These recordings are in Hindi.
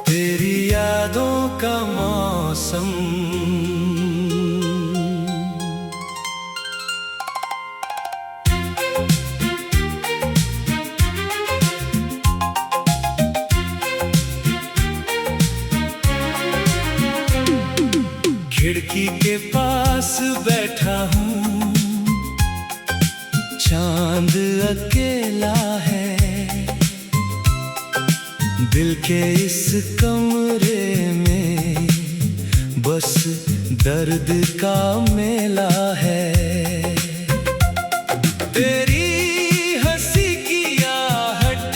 तेरी यादों का मौसम खिड़की के पास बैठा हूँ, चांद अकेला है। दिल के इस कमरे में बस दर्द का मेला है। तेरी हंसी की आहट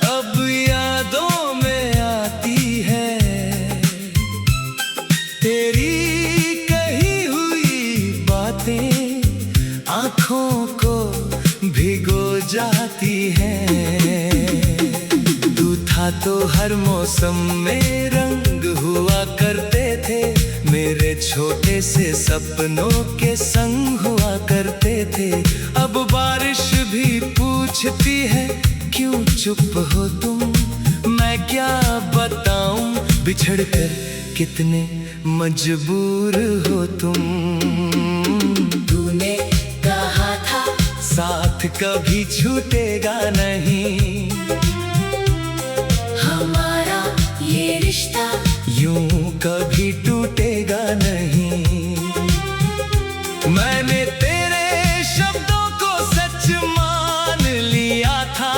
अब यादों में आती है। तेरी कही हुई बातें आँखों को भिगो जाती हैं। तू था तो हर मौसम में रंग हुआ करते थे, मेरे छोटे से सपनों के संग हुआ करते थे। अब बारिश भी पूछती है क्यों चुप हो तुम, मैं क्या बताऊं बिछड़कर कितने मजबूर हो तुम। तूने कहा था साथ कभी छूटेगा नहीं, हमारा ये रिश्ता यूं कभी टूटेगा नहीं। मैंने तेरे शब्दों को सच मान लिया था,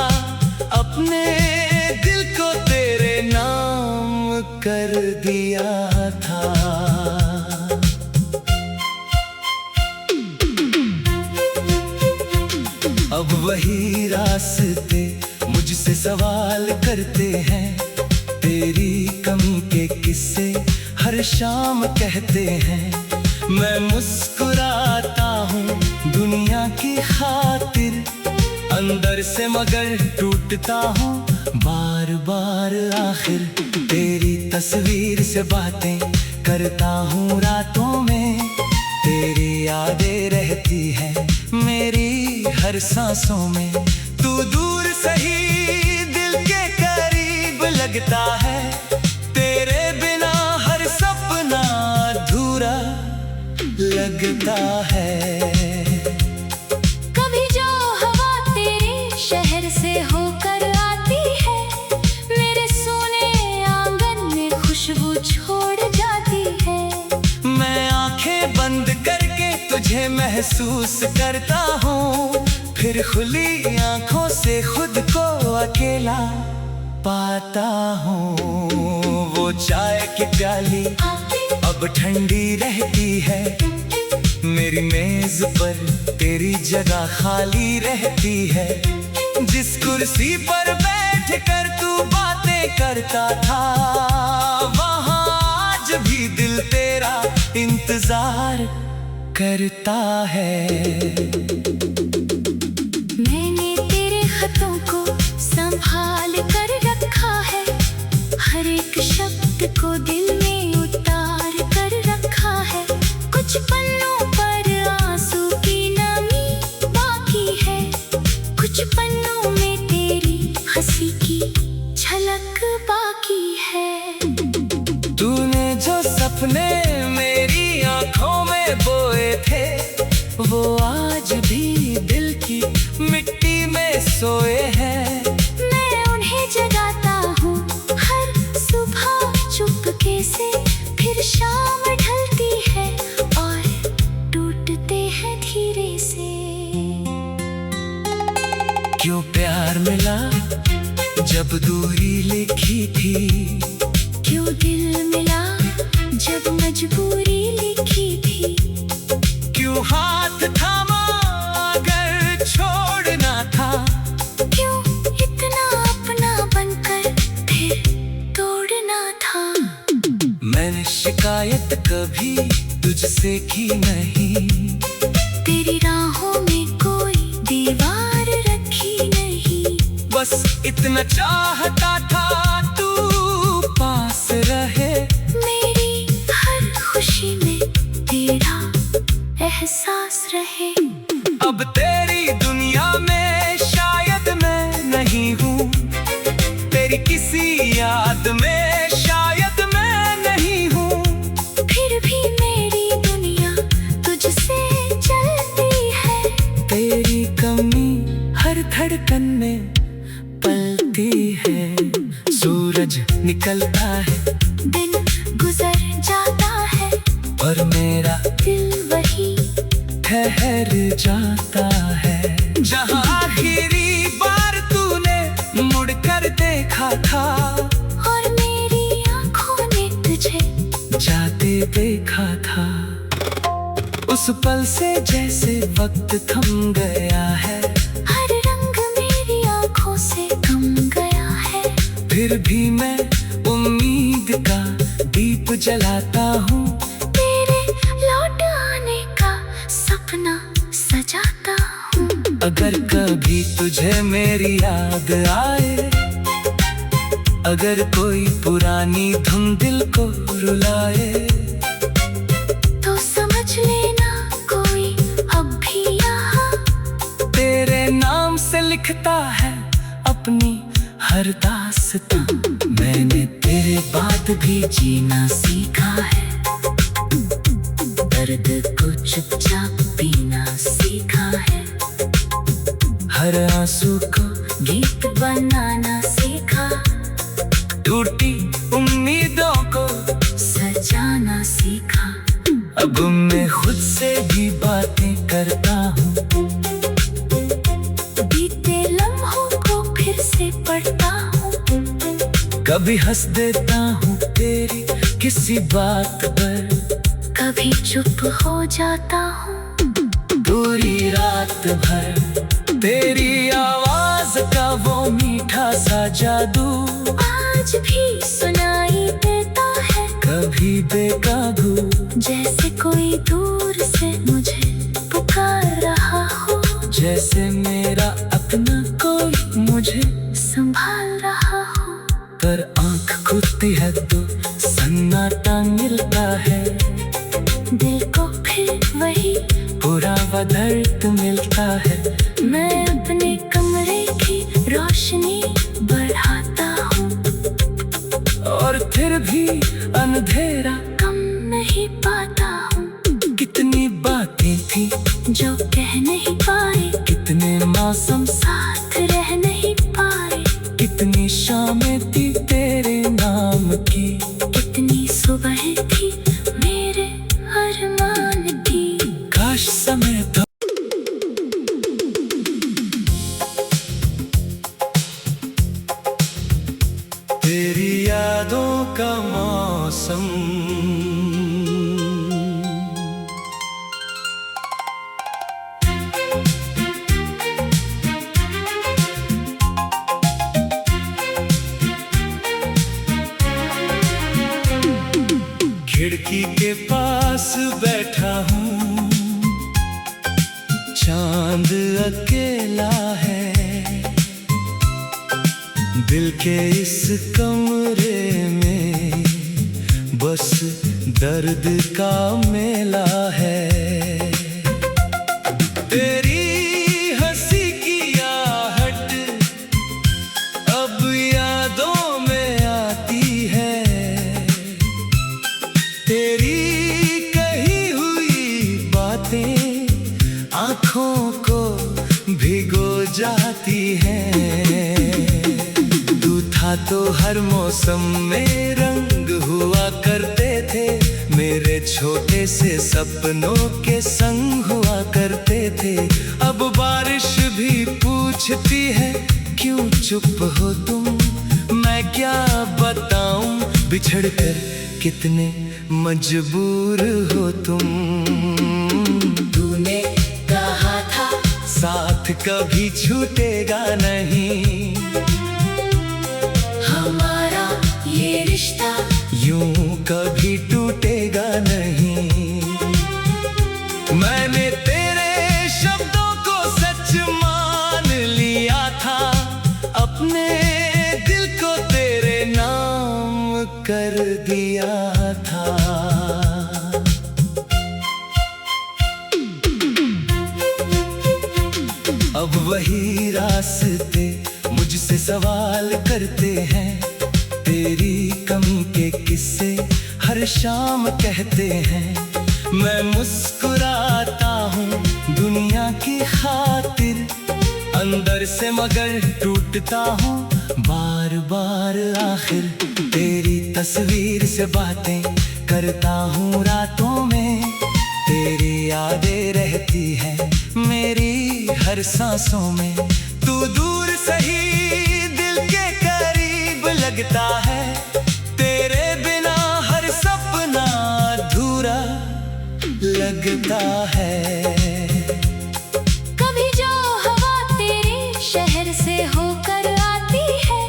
अपने दिल को तेरे नाम कर दिया था। अब वही रास्ते मुझसे सवाल करते हैं, तेरी कमी के किस्से हर शाम कहते हैं। मैं मुस्कुराता हूँ दुनिया की खातिर, अंदर से मगर टूटता हूँ बार बार। आखिर तेरी तस्वीर से बातें करता हूँ रातों में, तेरी यादें रहती है मेरी हर सांसों में। तू दूर सही दिल के करीब लगता है, तेरे बिना हर सपना अधूरा लगता है। कभी जो हवा तेरे शहर से होकर आती है, मेरे सोने आंगन में खुशबू छोड़ जाती है। मैं आंखें बंद करके तुझे महसूस करता हूँ, फिर खुली आंखों से खुद को अकेला पाता हूँ। वो चाय की प्याली अब ठंडी रहती है, मेरी मेज पर तेरी जगह खाली रहती है। जिस कुर्सी पर बैठ कर तू बातें करता था, वहाँ आज भी दिल तेरा इंतजार करता है। मैंने तेरे खतों को संभाल कर रखा है, हर एक शब्द को दिल में उतार कर रखा है। कुछ पन्नों पर आंसू की नमी बाकी है, कुछ पन्नों में तेरी हंसी की झलक बाकी है। तूने जो सपने मेरी आंखों में बोए थे, वो आज भी दिल की मिट्टी में सोए हैं। मैं उन्हें जगाता हूँ हर सुबह चुपके से, फिर शाम ढलती है और टूटते हैं धीरे से। क्यों प्यार मिला जब दूरी लिखी थी, क्यों दिल मिला जब मजबूरी लिखी थी। क्यों हाथ थामा अगर छोड़ना था, क्यों इतना अपना बनकर फिर तोड़ना था। मैंने शिकायत कभी तुझसे की नहीं, तेरी राहों में कोई दीवार रखी नहीं। बस इतना चाहता था तू पास रहे, मेरी हर खुशी में तेरा एहसास रहे। अब तेरी दुनिया में शायद मैं नहीं हूँ, तेरी किसी याद में शायद मैं नहीं हूँ। फिर भी मेरी दुनिया तुझसे चलती है, तेरी कमी हर धड़कन में पलती है। सूरज निकलता है, दिन गुजर जाता है, और मेरा दिल वही ठहर जाता है। जहाँ आखिरी बार तूने मुड़कर देखा था, और मेरी आंखों ने तुझे जाते देखा था। उस पल से जैसे वक्त थम गया है, हर रंग मेरी आंखों से थम गया है। फिर भी मैं उम्मीद का दीप जलाता हूँ, तेरे लौट आने का सपना सजाता हूँ। अगर कभी तुझे मेरी याद आए, अगर कोई पुरानी धुन दिल को रुलाए, तो समझ लेना कोई अब भी यहाँ तेरे नाम से लिखता है अपनी हर दास्तां। मैंने तेरे बाद भी जीना सीखा है, दर्द को चुपचाप पीना सीखा है, हर आंसू को गीत बनाना सीखा, टूटी उम्मीदों को सजाना सीखा। अब मैं खुद से भी बातें करता हूँ, बीते लम्हों को फिर से पढ़ता हूँ, कभी हंस देता हूँ तेरी किसी बात पर, कभी चुप हो जाता हूँ। पूरी रात भर तेरी आवाज का वो मीठा सा जादू आज भी सुनाई देता है, कभी बेकाबू, जैसे कोई दूर से मुझे पुकार रहा हो, जैसे मेरा अपना कोई मुझे संभाल रहा हो। पर आंख खुलती है तो सन्नाटा मिलता है, दिल को फिर वही पुराना दर्द मिलता है। मैं अपने कमरे की रोशनी बढ़ाता हूँ, और फिर भी अंधेरा कम नहीं पाता हूँ। कितनी बातें थी जो कह नहीं पाए, कितने मौसम साथ रह नहीं पाए, कितनी शामें थी तेरे नाम की, कितनी सुबह थी मेरे अरमान की। काश समय था तेरी यादों का मौसम, खिड़की के पास बैठा हूँ, चांद अकेला है, दिल के इस कमरे में बस दर्द का मेला है। तेरी हंसी की आहट अब यादों में आती है, तेरी कही हुई बातें आँखों को भिगो जाती हैं। तू था तो हर मौसम में रंग हुआ करते थे, मेरे छोटे से सपनों के संग हुआ करते थे। अब बारिश भी पूछती है क्यों चुप हो तुम, मैं क्या बताऊं बिछड़ कर कितने मजबूर हो तुम। तूने कहा था साथ कभी छूटेगा नहीं, हमारा ये रिश्ता यूं कभी टूटेगा नहीं। मैंने तेरे शब्दों को सच मान लिया था, अपने दिल को तेरे नाम कर दिया था। अब वही रास्ते मुझसे सवाल करते हैं, तेरी कमी के किस्से हर शाम कहते हैं। मैं मुस्कुराता हूँ दुनिया की खातिर, अंदर से मगर टूटता हूँ बार बार आखिर। तेरी तस्वीर से बातें करता हूँ रातों में, तेरी यादें रहती है मेरी हर सांसों में। तू दूर सही दिल के करीब लगता है, तेरे बिना हर सपना अधूरा लगता है। कभी जो हवा तेरे शहर से होकर आती है,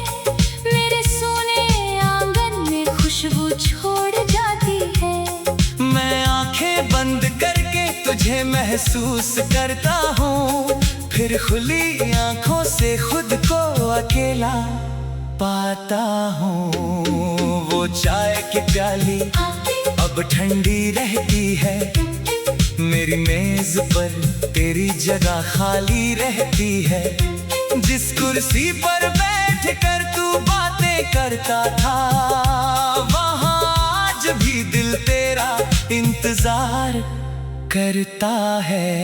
मेरे सोने आंगन में खुशबू छोड़ जाती है। मैं आंखें बंद करके तुझे महसूस करता हूँ, फिर खुली आंखों से खुद को अकेला पाता हूँ। वो चाय की प्याली अब ठंडी रहती है, मेरी मेज पर तेरी जगह खाली रहती है। जिस कुर्सी पर बैठ कर तू बातें करता था, वहाँ आज भी दिल तेरा इंतजार करता है।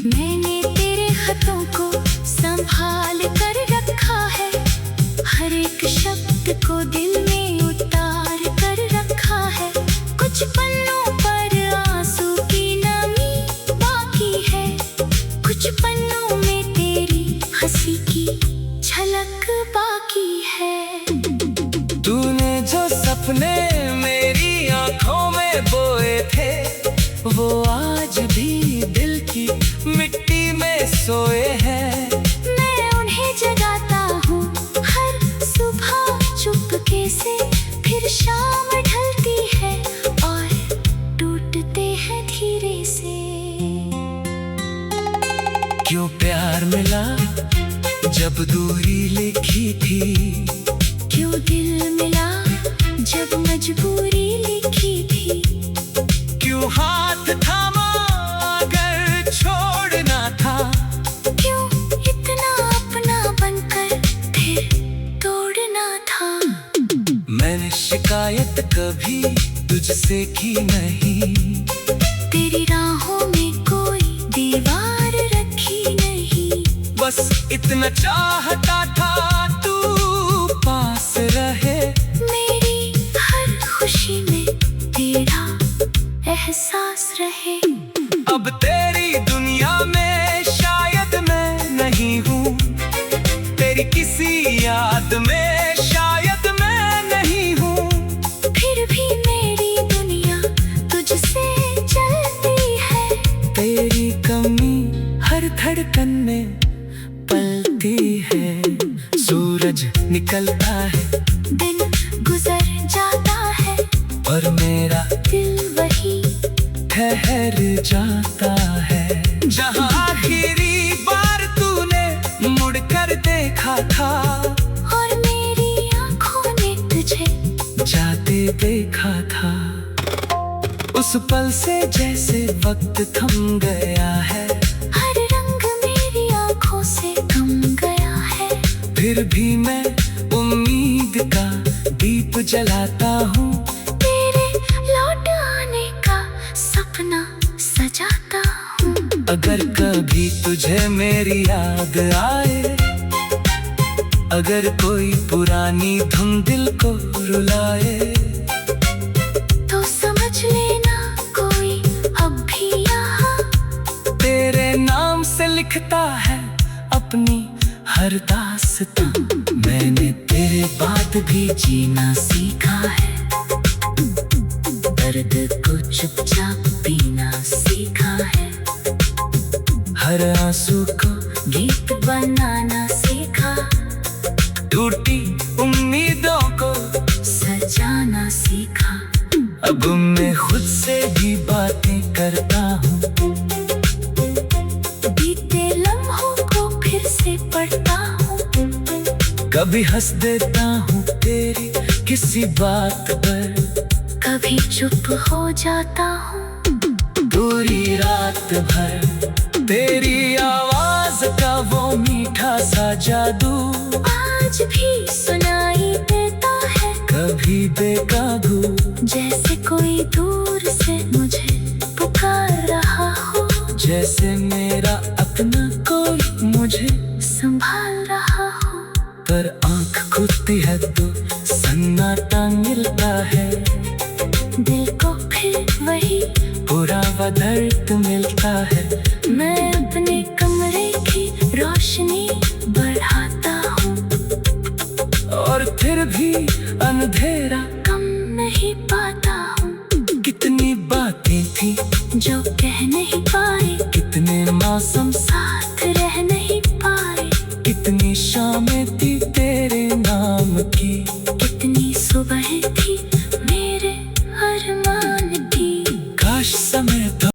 मैंने तेरे खतों को संभाल कर रखा है, हर एक शब्द को दिल में उतार कर रखा है। कुछ पन्नों पर आंसू की नमी बाकी है, कुछ पन्नों में तेरी हंसी की झलक बाकी है। तूने जो सपने मेरी आंखों में बोए थे, वो आज भी दिल की मिट्टी में सोए हैं। मैं उन्हें जगाता हूँ हर सुबह चुपके से, फिर शाम ढलती है और टूटते हैं धीरे से। क्यों प्यार मिला जब दूरी लिखी थी, क्यों दिल मिला जब मजबूरी लिखी थी। क्यों हाथ थामा अगर छोड़ना था, क्यों इतना अपना बनकर फिर तोड़ना था। मैंने शिकायत कभी तुझसे की नहीं, तेरी राहों में कोई दीवार रखी नहीं। बस इतना चाहता था तू पास रहे, मेरी हर खुशी में तेरा एहसास रहे। अब तेरी दुनिया में शायद मैं नहीं हूँ, तेरी किसी याद में शायद मैं नहीं हूँ। फिर भी मेरी दुनिया तुझसे चलती है, तेरी कमी हर धड़कन में पलती है। सूरज निकलता है, दिन गुजर जाता है, और मेरा दिल वही ठहर जाता है। जहाँ आखिरी बार तूने मुड़कर देखा था, और मेरी आंखों ने तुझे जाते देखा था। उस पल से जैसे वक्त थम गया है, हर रंग मेरी आंखों से थम गया है। फिर भी मैं उम्मीद का दीप जलाता हूँ, तेरे लौट आने का सपना सजाता हूँ। अगर कभी तुझे मेरी याद आए, अगर कोई पुरानी धुन दिल को रुलाए, तो समझ लेना कोई अब भी यहाँ तेरे नाम से लिखता है अपनी हर दास्तां। मैंने तेरे बाद भी जीना सीखा है, दर्द को चुपचाप पीना सीखा है। हर आंसू को गीत बनाना सीखा, टूटी उम्मीदों को सजाना सीखा। अब मैं खुद से भी बातें करता हूँ, बीते लम्हों को फिर से पढ़ता हूँ। कभी हंस देता हूँ तेरी किसी बात पर, कभी चुप हो जाता हूँ। पूरी रात भर तेरी आवाज का वो मीठा सा जादू आज भी सुनाई देता है, कभी बेकाबू, जैसे कोई दूर से मुझे पुकार रहा हो, जैसे मेरा अपना कोई मुझे संभाल रहा हो। पर आंख खुलती है तो सन्नाटा मिलता है, दिल को फिर वही पूरा दर्द मिलता है। मैं अपने कमरे की रोशनी बढ़ाता हूँ, और फिर भी अंधेरा कम नहीं पाता हूँ। कितनी बातें थी जो कह नहीं पाए, कितने मौसम साथ रह नहीं पाए, कितनी शामें थी तेरे नाम की, कितनी सुबह थी मेरे अरमान की। काश समय था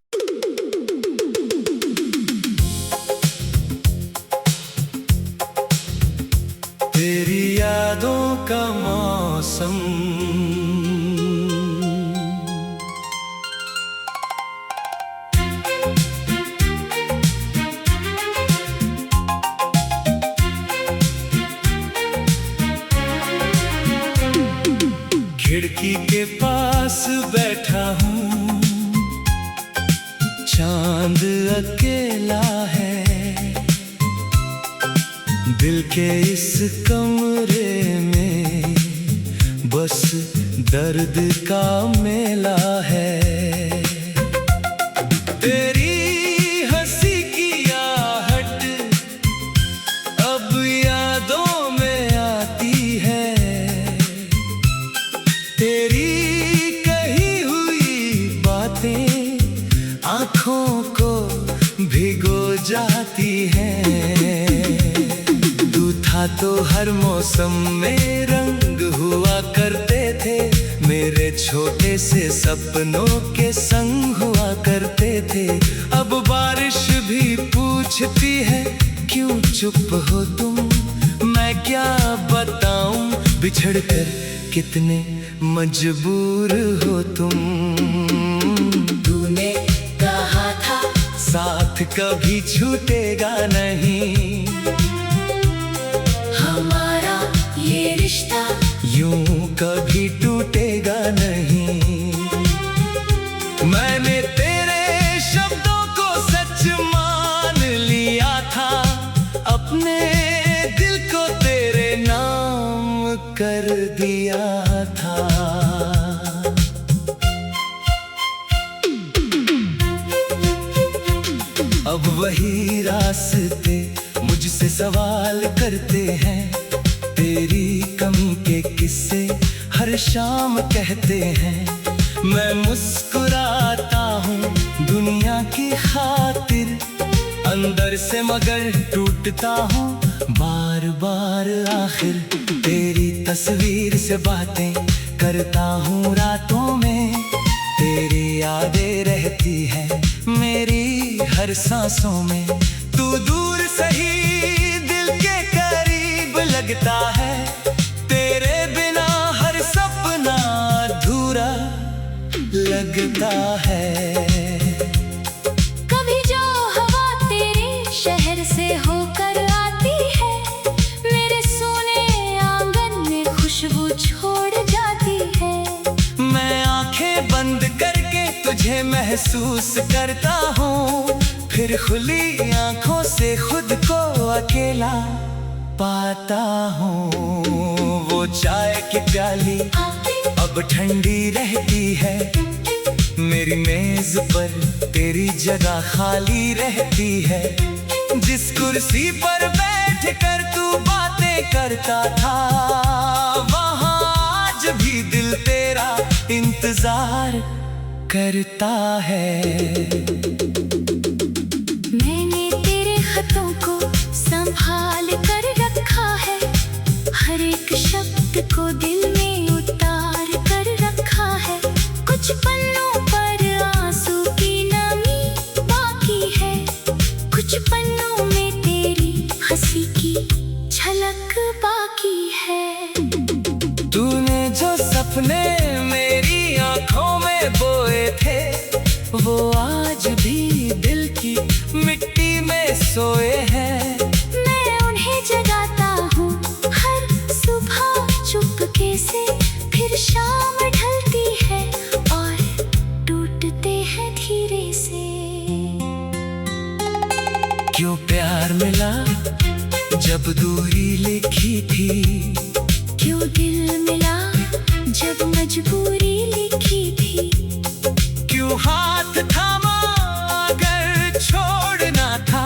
तेरी यादों का मौसम। खिड़की के पास बैठा हूँ, चांद अकेला है, दिल के इस कमरे में बस दर्द का मेला है। तेरी हंसी की आहट अब यादों में आती है, तेरी कही हुई बातें आँखों को भिगो जाती हैं। तू था तो हर मौसम में रंग हुआ करते थे, मेरे छोटे से सपनों के संग हुआ करते थे। अब बारिश भी पूछती है क्यों चुप हो तुम, मैं क्या बताऊं बिछड़ कर कितने मजबूर हो तुम। तूने कहा था साथ कभी छूटेगा नहीं, हमारा ये रिश्ता यूं कभी टूटेगा नहीं। मैंने तेरे शब्दों को सच मान लिया था, अपने दिल को तेरे नाम कर दिया था। अब वही रास्ते मुझसे सवाल करते हैं, तेरी कमी के किस्से हर शाम कहते हैं। मैं मुस्कुराता हूँ दुनिया की खातिर, अंदर से मगर टूटता हूँ बार बार आखिर। तेरी तस्वीर से बातें करता हूँ रातों में, तेरी यादें रहती है मेरी हर सांसों में। तू दूर सही दिल के करीब लगता है, तेरे बिना हर सपना अधूरा लगता है। कभी जो हवा तेरे शहर से होकर आती है, मेरे सोने आंगन में खुशबू छोड़ जाती है। मैं आंखें बंद करके तुझे महसूस करता हूँ, फिर खुली आंखों से खुद को अकेला पाता हूँ। वो चाय की प्याली अब ठंडी रहती है, मेरी मेज पर तेरी जगह खाली रहती है। जिस कुर्सी पर बैठ कर तू बातें करता था, वहाँ आज भी दिल तेरा इंतजार करता है। मैंने तेरे खतों को संभाल कर रखा है, हर एक शब्द को दिल में उतार कर रखा है। कुछ पन्नों पर आंसू की नमी बाकी है, कुछ पन्नों में तेरी हंसी की झलक बाकी है। तूने जो सपने मेरी आंखों में बोए थे, वो आज भी सोए हैं। मैं उन्हें जगाता हूँ हर सुबह चुपके से, फिर शाम ढलती है और टूटते हैं धीरे से। क्यों प्यार मिला जब दूरी लिखी थी, क्यों दिल मिला जब मजबूरी लिखी थी। क्यों हाथ थामा अगर छोड़ना था,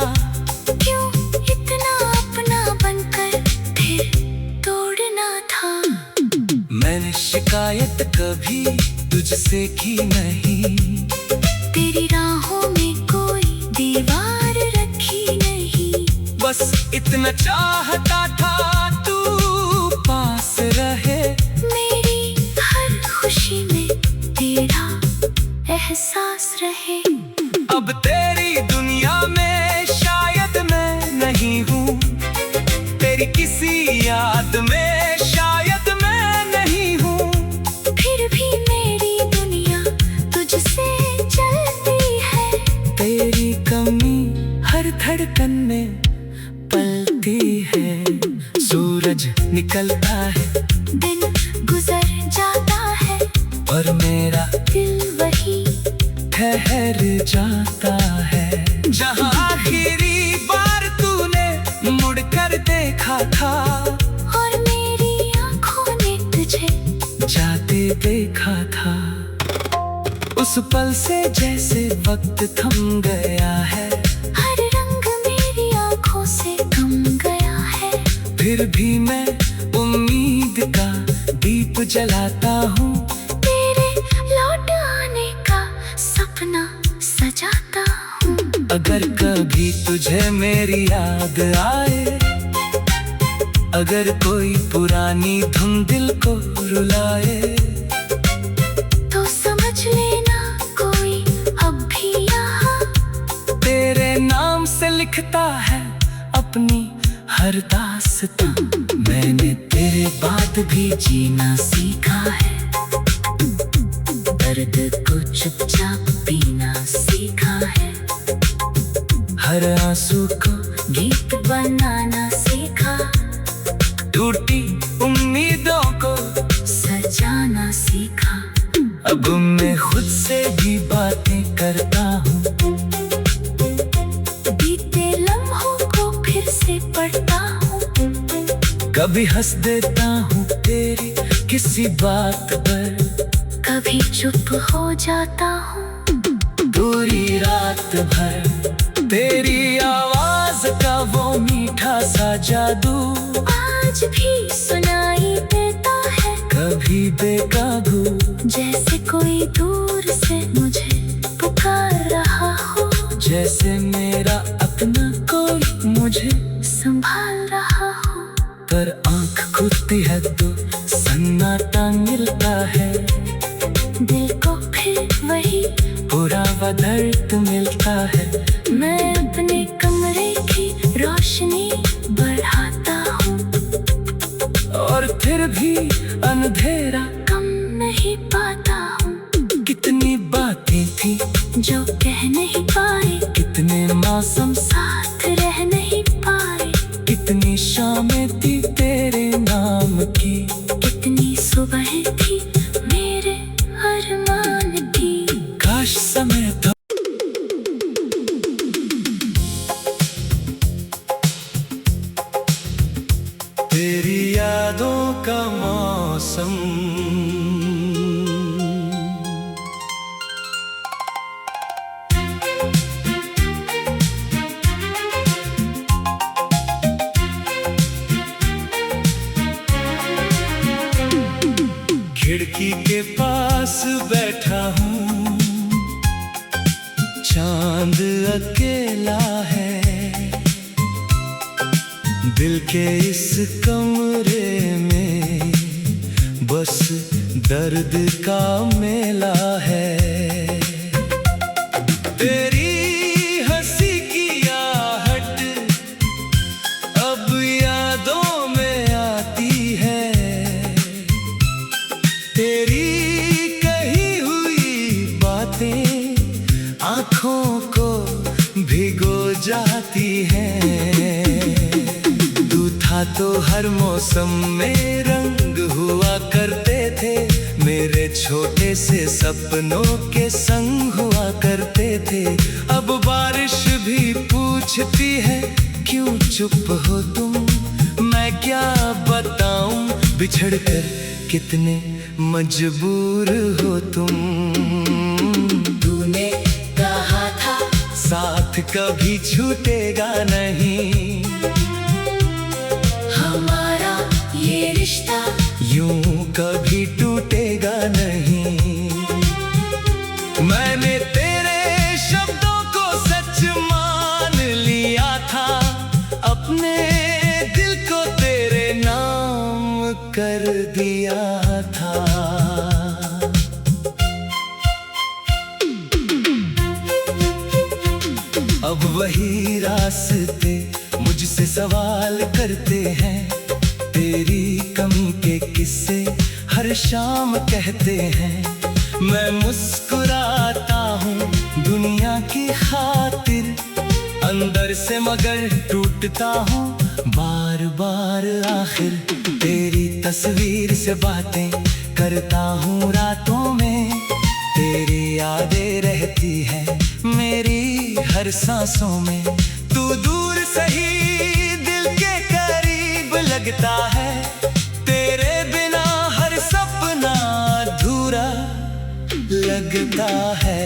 क्यों इतना अपना बनकर फिर तोड़ना था। मैंने शिकायत कभी तुझसे की नहीं, तेरी राहों में कोई दीवार रखी नहीं। बस इतना चाहता था तू पास रहे, मेरी हर खुशी में तेरा एहसास रहे। अब तेरी दुनिया में शायद मैं नहीं हूँ, तेरी किसी याद में शायद मैं नहीं हूँ। फिर भी मेरी दुनिया तुझसे चलती है, तेरी कमी हर धड़कन में पलती है। सूरज निकलता है, दिन गुजर जाता है, और मेरा दिल वही ठहर जाता है। जहाँ आखिरी बार तूने मुड़कर देखा था, और मेरी आंखों ने तुझे जाते देखा था। उस पल से जैसे वक्त थम गया है, हर रंग मेरी आंखों से कम गया है। फिर भी मैं उम्मीद का दीप जलाता हूँ, तेरे लौट आने का सपना सजाता हूँ। अगर कभी तुझे मेरी याद आए, अगर कोई पुरानी धुन दिल को रुलाए, तो समझ लेना कोई अब भी यहाँ तेरे नाम से लिखता है अपनी हर दास्तां। मैंने तेरे बाद भी जीना सीखा है, दर्द को चुपचाप पीना सीखा है, हर आंसू को गीत बनाना सीखा, टूटी उम्मीदों को सजाना सीखा। अब मैं खुद से भी बातें करता हूँ, बीते लम्हों को फिर से पढ़ता हूँ। कभी हंस देता हूँ तेरी किसी बात पर, कभी चुप हो जाता हूँ पूरी रात भर। तेरी आवाज का वो मीठा सा जादू आज भी सुनाई देता है, कभी बेकाबू, जैसे कोई दूर से मुझे पुकार रहा हो, जैसे मेरा अपना कोई मुझे संभाल रहा हो। पर आंख खुलती है तो सन्नाटा मिलता है, दिल को फिर वही पुरावा दर्द मिलता है। मैं अपने कमरे की रोशनी बढ़ाता हूँ, और फिर भी अंधेरा कम नहीं पाता हूँ। कितनी बातें थी जो कह नहीं पाए, कितने मौसम साथ रह नहीं पाए, कितनी शामें थी तेरे नाम की, कितनी सुबह थी मेरे अरमान की। काश समय था तेरी यादों का मौसम। खिड़की के पास बैठा हूँ, चांद अकेला है, दिल के इस कमरे में बस दर्द का मेला है। तेरी हंसी की आहट अब यादों में आती है, तेरी कही हुई बातें आँखों को भिगो खो जाती है। तू था तो हर मौसम में रंग हुआ करते थे, मेरे छोटे से सपनों के संग हुआ करते थे। अब बारिश भी पूछती है क्यों चुप हो तुम, मैं क्या बताऊं बिछड़ कर कितने मजबूर हो तुम। तूने कहा था साथ कभी छूटेगा नहीं, हमारा ये रिश्ता यूं कभी टूटेगा नहीं। मैंने तेरे शब्दों को सच मान लिया था, अपने दिल को तेरे नाम कर दिया था। अब वही रास्ते मुझसे सवाल करते हैं, तेरी कमी के किस्से हर शाम कहते हैं। मैं मुस्कुराता हूँ दुनिया की खातिर, अंदर से मगर टूटता हूँ बार बार। आखिर तेरी तस्वीर से बातें करता हूँ रातों में, तेरी यादें रहती है मेरी हर सांसों में। तू दूर सही दिल के करीब लगता है, तेरे बिना हर सपना अधूरा लगता है।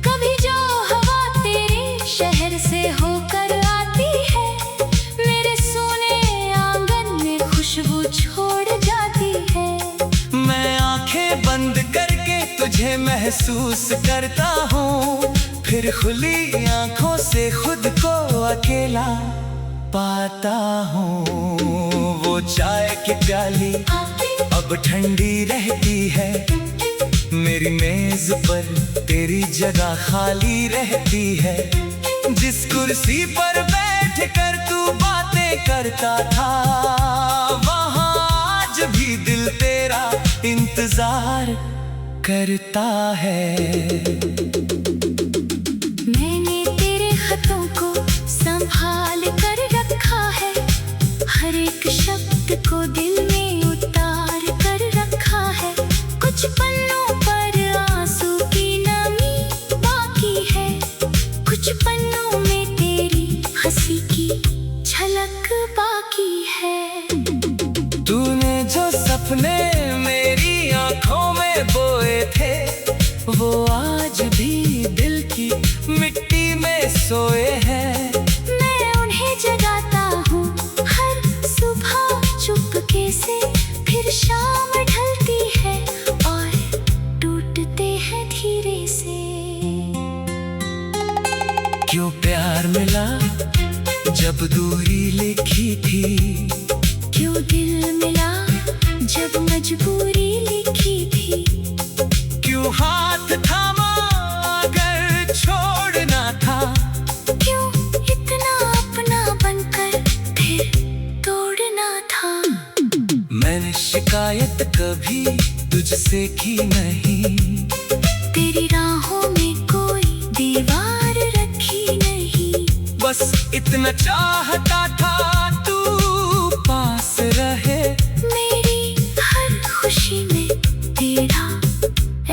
कभी जो हवा तेरे शहर से होकर आती है, मेरे सोने आंगन में खुशबू छोड़ जाती है। मैं आंखें बंद करके तुझे महसूस करता हूँ, फिर खुली आंखों से खुद को अकेला पाता हूँ। वो चाय की प्याली अब ठंडी रहती है, मेरी मेज पर तेरी जगह खाली रहती है। जिस कुर्सी पर बैठ कर तू बातें करता था, वहाँ आज भी दिल तेरा इंतजार करता है। मैंने तेरे खतों को संभाल कर रखा है, हर एक शब्द को दिल में उतार कर रखा है। कुछ पन्नों पर आंसू की नमी बाकी है, कुछ पन्नों में तेरी हंसी की झलक बाकी है। तूने जो सपने मेरी आंखों में बोए थे, वो आज भी दिल की मिट्टी में सोए हैं। मैं उन्हें जगाता हूँ हर सुबह चुपके से, फिर शाम ढलती है और टूटते हैं धीरे से। क्यों प्यार मिला जब दूरी लिखी थी, क्यों दिल मिला जब मजबूरी लिखी थी। क्यों हाथ थामा अगर छोड़ना था, क्यों इतना अपना बनकर फिर तोड़ना था। मैंने शिकायत कभी तुझसे की नहीं, तेरी राहों में कोई दीवार रखी नहीं। बस इतना चाहता था तू पास रहे, मेरी हर खुशी में तेरा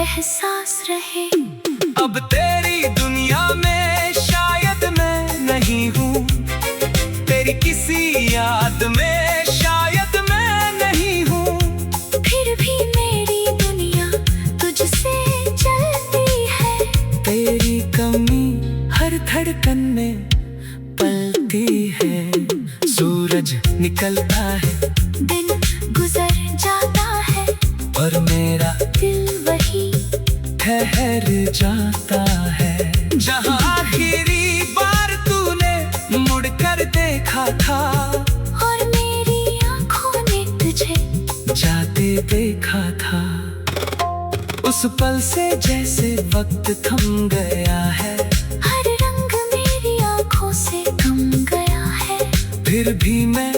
एहसास रहे। अब तेरी दुनिया में शायद मैं नहीं हूँ, तेरी किसी याद में शायद मैं नहीं हूँ। फिर भी मेरी दुनिया तुझसे चलती है, तेरी कमी हर धड़कन में पलती है। सूरज निकलता है, दिन गुजर जाता है, और मेरा दिल वही ठहर जाता है। जहाँ आखिरी बार तूने मुड़कर देखा था, और मेरी आंखों ने तुझे जाते देखा था। उस पल से जैसे वक्त थम गया है, हर रंग मेरी आंखों से थम गया है। फिर भी मैं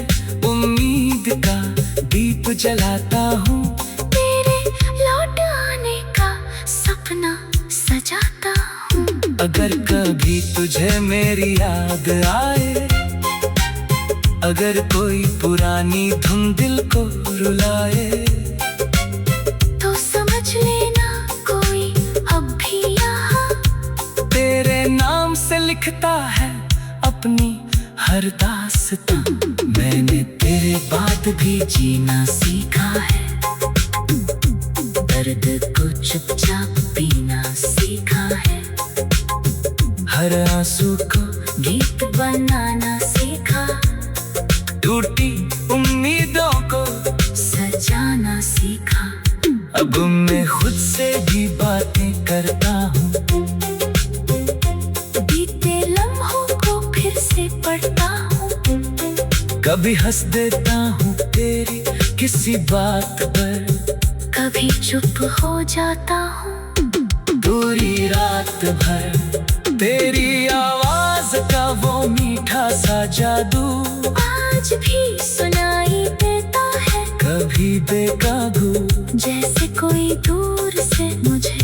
उम्मीद का दीप जलाता हूँ, तेरे लौट आने का सपना सजाता हूँ। अगर कभी तुझे मेरी याद आए, अगर कोई पुरानी धुन दिल को रुलाए, तो समझ लेना कोई अब भी यहाँ तेरे नाम से लिखता है अपनी हर दास्तां। मैंने तेरे बाद भी जीना सीखा है, दर्द को चुपचाप पीना सीखा है, हर आंसू को गीत बनाना सीखा, टूटी उम्मीदों को सजाना सीखा। अब मैं खुद से भी बातें करता हूँ, बीते लम्हों को फिर से पढ़ता हूँ, कभी हंस देता हूँ तेरी किसी बात पर, कभी चुप हो जाता हूँ पूरी रात भर। तेरी आवाज का वो मीठा सा जादू आज भी सुनाई देता है, कभी बेकाबू, जैसे कोई दूर से मुझे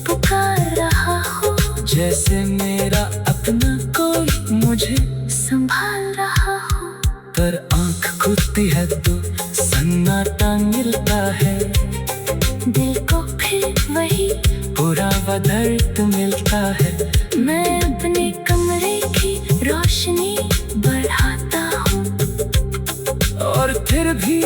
पुकार रहा हो, जैसे मेरा अपना कोई मुझे संभाल रहा हो। पर आँख खुलती है तो सन्नाटा मिलता है, दिल को फिर वही पुराना दर्द मिलता है। मैं अपने कमरे की रोशनी बढ़ाता हूँ, और फिर भी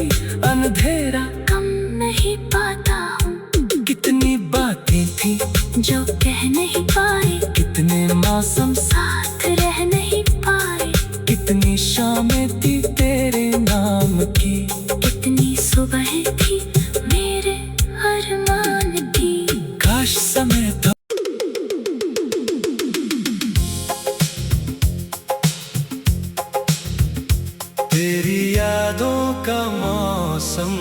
अंधेरा कम नहीं पाता हूँ। कितनी बातें थी जो कह नहीं पाई, कितने मौसम साथ रह नहीं पाए, कितनी शामें थी तेरे नाम की, कितनी सुबह थी मेरे अरमान की। काश समय था तेरी यादों का मौसम,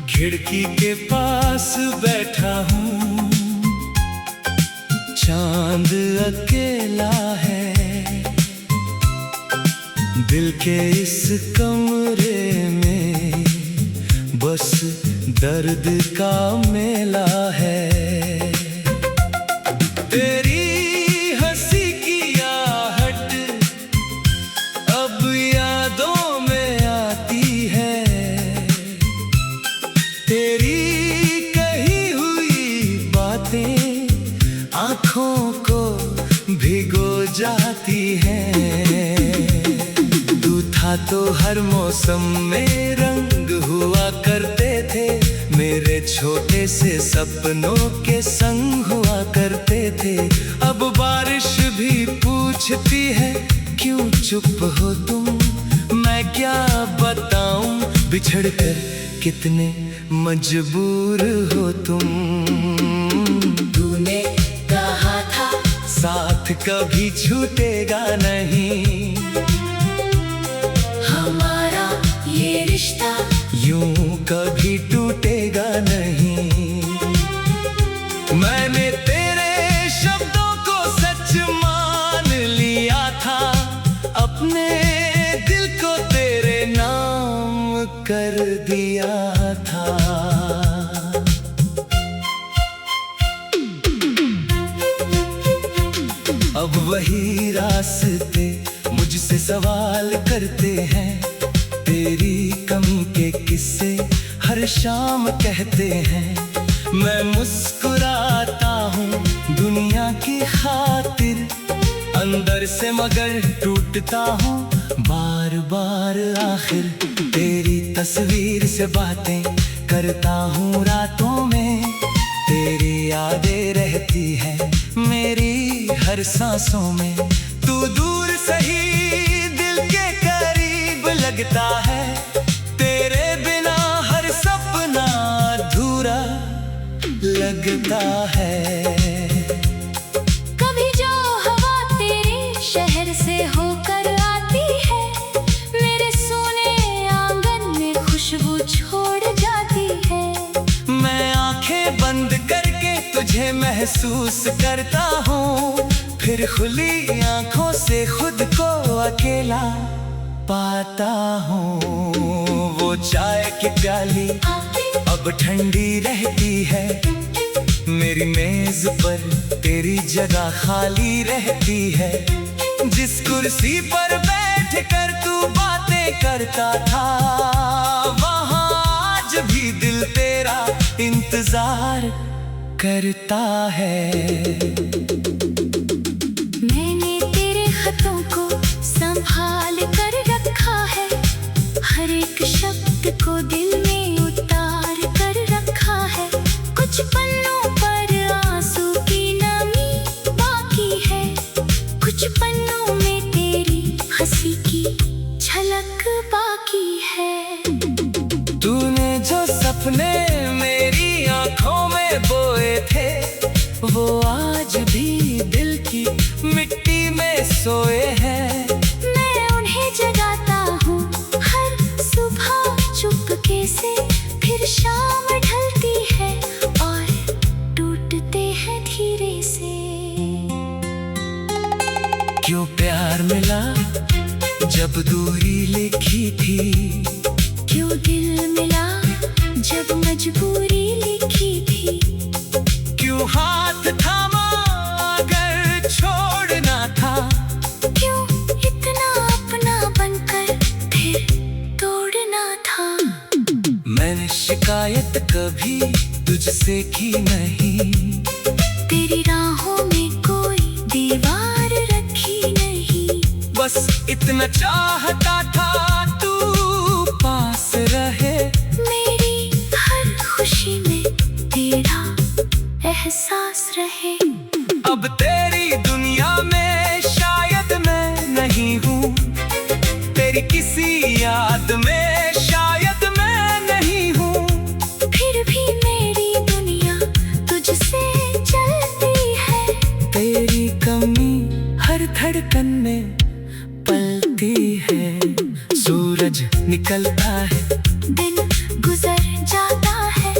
खिड़की के पास बैठा हूँ, चांद अकेला है, दिल के इस कमरे में बस दर्द का मेला है। तेरी हंसी की आहट अब यादों में आती है, तेरी कही हुई बातें आँखों को भिगो जाती हैं। तू था तो हर मौसम में रंग हुआ करते थे, मेरे छोटे से सपनों के संग हुआ करते थे। अब बारिश भी पूछती है क्यों चुप हो तुम, मैं क्या बताऊं बिछड़ कर कितने मजबूर हो तुम। तूने कहा था साथ कभी छूटेगा नहीं, हमारा ये रिश्ता यूं कभी टूटेगा नहीं। मैंने तेरे शब्दों को सच मान लिया था, अपने दिल को तेरे नाम कर दिया था। अब वही रास्ते मुझसे सवाल करते हैं, तेरी कमी के किस्से हर शाम कहते हैं। मैं मुस्कुराता हूँ दुनिया की खातिर, अंदर से मगर टूटता हूँ बार बार। आखिर तेरी तस्वीर से बातें करता हूँ रातों में, तेरी यादें रहती है मेरी हर सांसों में। तू दूर सही दिल के करीब लगता है, तेरे बिना हर सपना अधूरा लगता है। कभी जो हवा तेरे शहर से होकर आती है, मेरे सोने आंगन में खुशबू छोड़ जाती है। मैं आंखें बंद करके तुझे महसूस करता हूँ, फिर खुली आंखों से खुद को अकेला पाता हूँ। वो चाय की प्याली अब ठंडी रहती है, मेरी मेज पर तेरी जगह खाली रहती है। जिस कुर्सी पर बैठ कर तू बातें करता था, वहाँ आज भी दिल तेरा इंतजार करता है। मैंने तेरे खतों को संभाल कर रखा है, हर एक शब्द को दिल में उतार कर रखा है। कुछ पन्नों पर आंसू की नमी बाकी है, कुछ पन्नों में तेरी हंसी की झलक बाकी है। तूने जो सपने मेरी आंखों में बोए थे, वो आज भी दिल की मिट्टी में सोए हैं। मैं उन्हें जगाता हूँ हर सुबह चुपके से, फिर शाम ढलती है और टूटते हैं धीरे से। क्यों प्यार मिला जब दूरी लिखी थी, क्यों दिल मिला जब मजबूरी लिखी थी। क्यों हाथ थामा अगर छोड़ना था, क्यों इतना अपना बनकर फिर तोड़ना था। मैंने शिकायत कभी तुझसे की नहीं, तेरी राहों में कोई दीवार रखी नहीं। बस इतना चाहता था तू पास रहे, मेरी हर खुशी में तेरा एहसास रहे। अब तेरी दुनिया में शायद मैं नहीं हूँ, तेरी किसी याद में शायद मैं नहीं हूँ। फिर भी मेरी दुनिया तुझसे चलती है, तेरी कमी हर धड़कन में पलती है। सूरज निकलता है, दिन गुजर जाता है,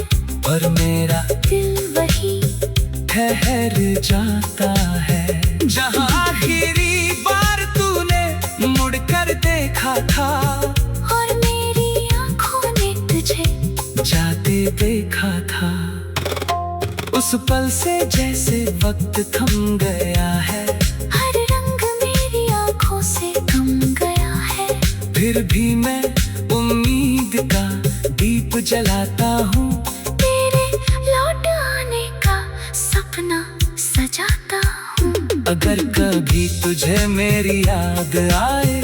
और मेरा दिल वही ठहर जाता है। जहाँ आखिरी बार तूने मुड़कर देखा था, और मेरी आंखों ने तुझे जाते देखा था। उस पल से जैसे वक्त थम गया है, हर रंग मेरी आंखों से थम गया है। फिर भी मैं उम्मीद का दीप जलाता हूँ, तेरे लौट आने का सपना सजाता हूँ। अगर कभी तुझे मेरी याद आए,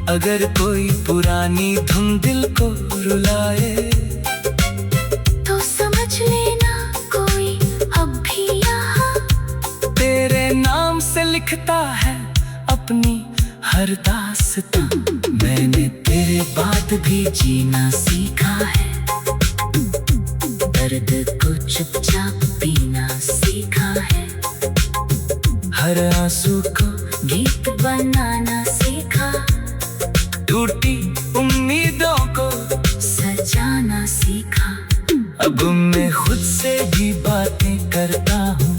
अगर कोई पुरानी धुन दिल को रुलाए, तो समझ लेना कोई अब भी यहाँ तेरे नाम से लिखता है अपनी हर दास्तां। मैंने तेरे बाद भी जीना सीखा है, दर्द को चुपचाप पीना सीखा है। हर आंसू को गीत बनाना सीखा, टूटी उम्मीदों को सजाना सीखा। अब मैं खुद से भी बातें करता हूँ,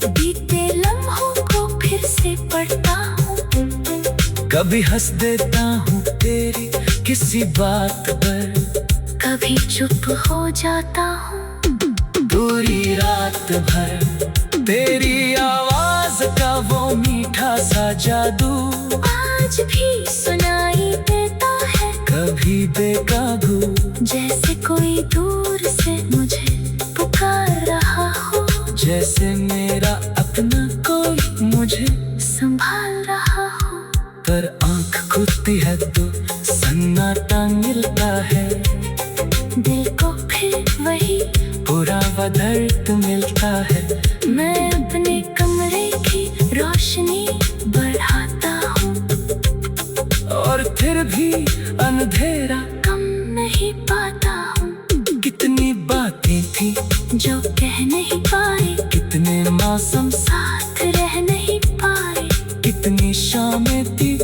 बीते लम्हों को फिर से पढ़ता हूँ। कभी हंस देता हूँ तेरी किसी बात पर, कभी चुप हो जाता हूँ। पूरी रात भर तेरी आवाज का वो मीठा सा जादू आज भी सुनाई देता है, कभी बेकाबू, जैसे कोई दूर से मुझे पुकार रहा हो, जैसे मेरा अपना कोई मुझे संभाल रहा हो। पर आंख खुलती है तो सन्नाटा मिलता है, दिल को फिर वही पूरा व दर्द मिलता है। मैं अपने कमरे की रोशनी बढ़ाता हूँ, और फिर भी अंधेरा कम नहीं पाता हूँ। कितनी बातें थी जो कह नहीं पाए, कितने मौसम साथ रह नहीं पाए। कितनी शामें थी